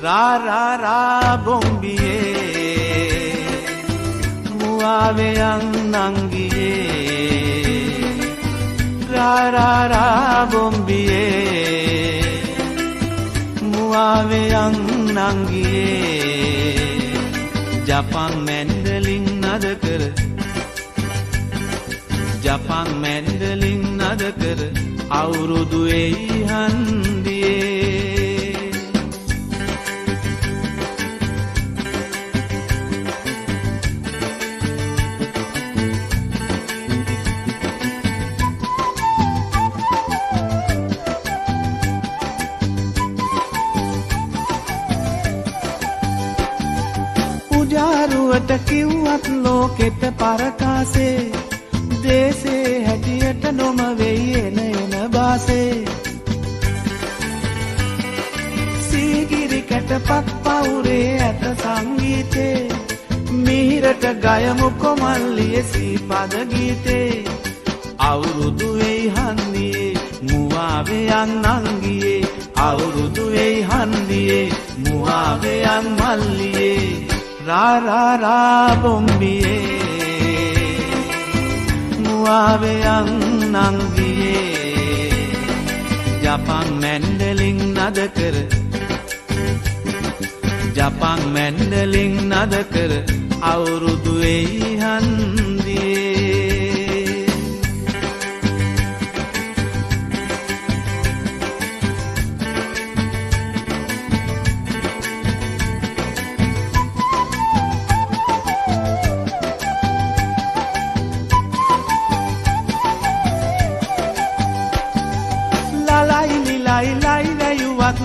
रा रा रा bombiye muave nangiye ra ra ra bombiye muave nangiye Japan mandolin nadakar Japan mandolin nadakar අවුරුදු එයි හන්දියේ උජාරුවට කිව්වත් ලෝකෙට පරකාසේ දේසේ හැටියට නොම වෙයි එන බාසේ සීගිරි කැටපත් පවුරේ ඇත සංගීතේ මිහිරට ගයමු කොමල්ලිය සීපද ගීතේ අවුරුදු වෙයි හන්දියේ මුවාවේ නංගියේ අවුරුදු වෙයි හන්දියේ මුවාවේ මල්ලියේ රා රා රා bombiye muave nangiye Japan mandolin nadakar Japan mandolin nadakar අවුරුදු එයි හන්දියේ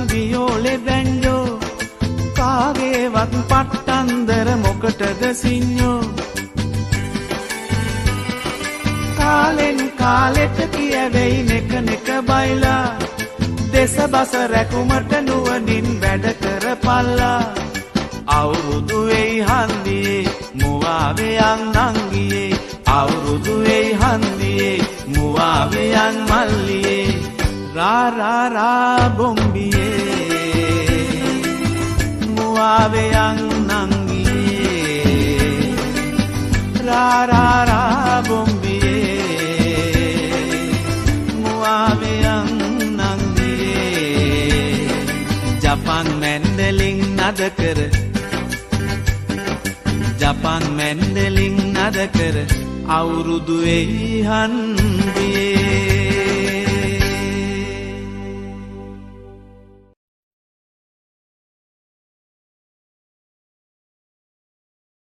වියෝලෙ බැන්ඩෝ කාගේවත් පට්ටන්දර මොකටද සිඤ්ඤෝ කාලෙන් කාලෙට කියවෙයි නෙක නෙක බයිලා දෙසබස රැකුමට නුවණින් වැඩ කරපල්ලා අවුරුදු වෙයි හන්දියේ මුවාවේ නංගියේ අවුරුදු වෙයි හන්දියේ මුවාවේ මල්ලියේ रा रा रा bombiye muave nangiye ra ra ra bombiye muave nangiye Japan mandolin nadakar Japan mandolin nadakar අවුරුදු එයි හන්දියේ